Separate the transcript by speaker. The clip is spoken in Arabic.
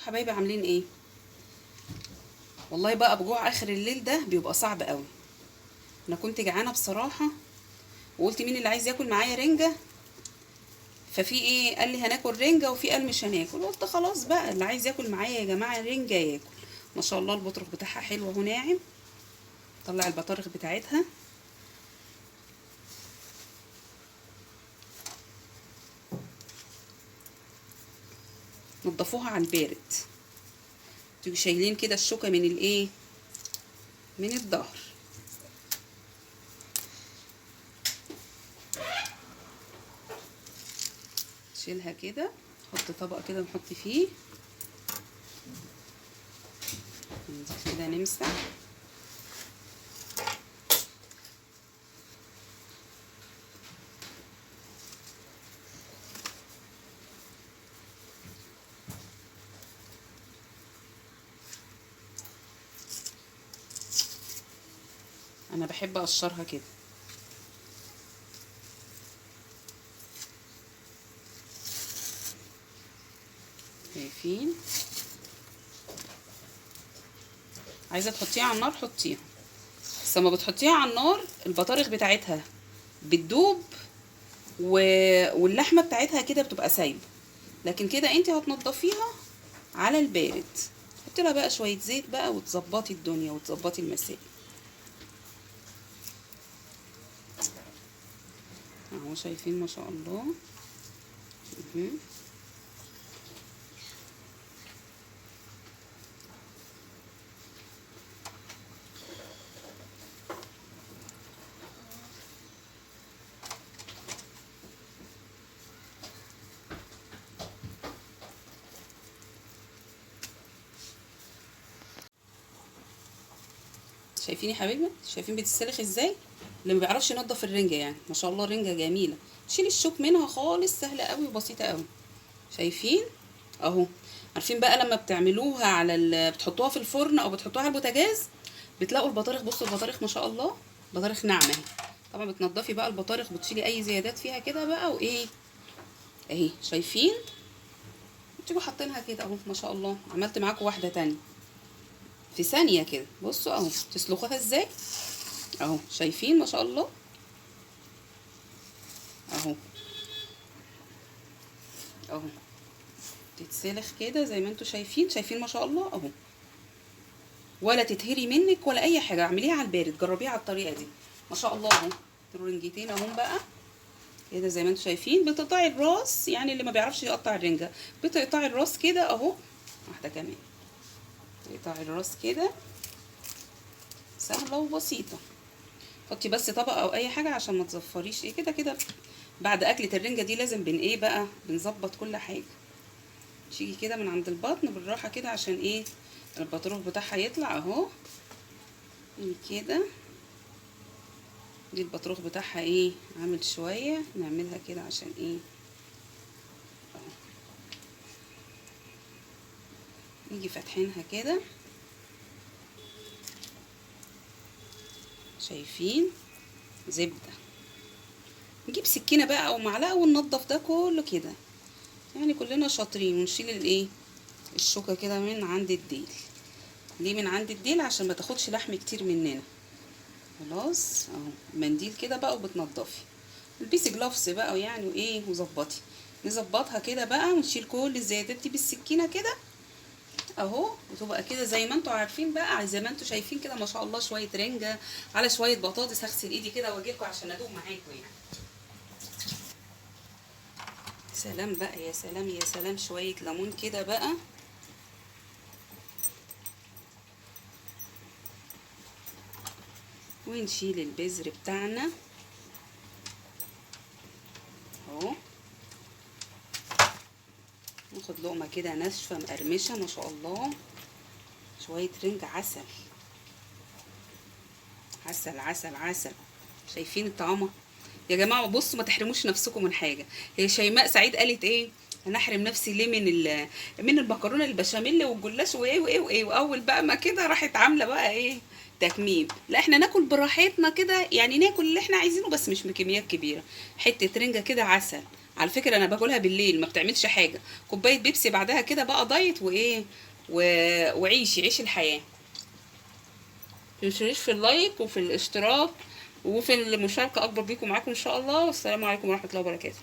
Speaker 1: حبايبي عاملين ايه؟ والله بقى بجوع اخر الليل ده بيبقى صعب قوي. انا كنت جعانه بصراحه، وقلت مين اللي عايز ياكل معايا رنجه؟ ففي ايه قال لي هناكل رنجه، وفي قال مش هناكل. قلت خلاص بقى اللي عايز ياكل معايا يا جماعه رنجه ياكل. ما شاء الله البطرخ بتاعها حلو اهو ناعم. طلع البطارخ بتاعتها. نضفوها على البارد. تيجي شايلين كده الشوكه من الايه، من الظهر. نشيلها كده، نحط طبق كده نحط فيه كده، نمسح. انا بحب اقشرها كده. شايفين؟ عايزه تحطيها على النار حطيها، بس لما بتحطيها على النار البطارخ بتاعتها بتدوب واللحمه بتاعتها كده بتبقى سايبه. لكن كده انت هتنضفيها على البارد، تحطي لها بقى شويه زيت بقى وتظبطي الدنيا وتظبطي المسائل. اهو شايفين ما شاء الله. شايفين يا حبايبي؟ شايفين بتتسلخ ازاي؟ اللي ما بيعرفش ينضف الرنجه يعني ما شاء الله الرنجه جميله. شيل الشوك منها خالص، سهله قوي وبسيطه قوي. شايفين اهو؟ عارفين بقى لما بتعملوها على بتحطوها في الفرن او بتحطوها على البوتاجاز بتلاقوا البطارخ، بصوا البطارخ ما شاء الله بطارخ ناعمه اهي. طبعا بتنضفي بقى البطارخ وتشيلي اي زيادات فيها كده بقى وايه اهي. شايفين؟ بتيجوا حاطينها كده اهو ما شاء الله. عملت معاكم واحده تانية في ثانيه كده. بصوا اهو تسلخوها ازاي اهو. شايفين ما شاء الله اهو اهو تتسلخ كده زي ما انتوا شايفين. شايفين ما شاء الله اهو، ولا تتهري منك ولا اي حاجه. اعمليها على البارد، جربيها على الطريقه دي ما شاء الله اهو. رنجتين اهم بقى كده زي ما انتوا شايفين. بتقطعي الراس، يعني اللي ما بيعرفش يقطع الرنجه بتقطعي الراس كده اهو. واحده كمان تقطعي الراس كده، سهله وبسيطه. حطي بس طبق او اي حاجه عشان ما تزفريش ايه كده كده. بعد اكله الرنجه دي لازم ايه بقى، بنظبط كل حاجه. تيجي كده من عند البطن بالراحه كده عشان ايه البطروخ بتاعها يطلع اهو كده. دي البطروخ بتاعها ايه عامل شويه، نعملها كده عشان ايه اهو. نيجي فاتحينها كده. شايفين؟ زبده. نجيب سكينه بقى او معلقه وننضف ده كله كده، يعني كلنا شاطرين. ونشيل الايه الشوكه كده من عند الديل. ليه من عند الديل؟ عشان ما تاخدش لحم كتير مننا. خلاص اهو منديل كده بقى وبتنضفي. البسي جلافز بقى يعني وايه وظبطي. نظبطها كده بقى ونشيل كل الزيادات دي بالسكينه كده اهو. وتبقى كده زي ما انتوا عارفين بقى، زي ما انتوا شايفين كده ما شاء الله. شويه رنجه على شويه بطاطس. هغسل ايدي كده واجيلكوا عشان ادوق معاكم يعني. سلام بقى، يا سلام يا سلام. شويه ليمون كده بقى ونشيل البذر بتاعنا اهو. ناخد لقمه كده ناشفه مقرمشه ما شاء الله. شويه رنج عسل عسل عسل عسل. شايفين الطعامه يا جماعه؟ بصوا ما تحرموش نفسكم من حاجه. هي شيماء سعيد قالت ايه؟ انا احرم نفسي ليه من المكرونه البشاميل والجلاش وايه وايه وايه. واول بقى ما كده راحت عامله بقى ايه تكميم. لا احنا ناكل براحتنا كده، يعني ناكل اللي احنا عايزينه بس مش بكميات كبيره. حته رنجه كده عسل على فكره انا باكلها بالليل، ما بتعملش حاجه. كوبايه بيبسي بعدها كده بقى دايت وايه وعيشي الحياه. متنسونيش في اللايك وفي الاشتراك وفي المشاركه، اكبر بيكم معاكم ان شاء الله. والسلام عليكم ورحمه الله وبركاته.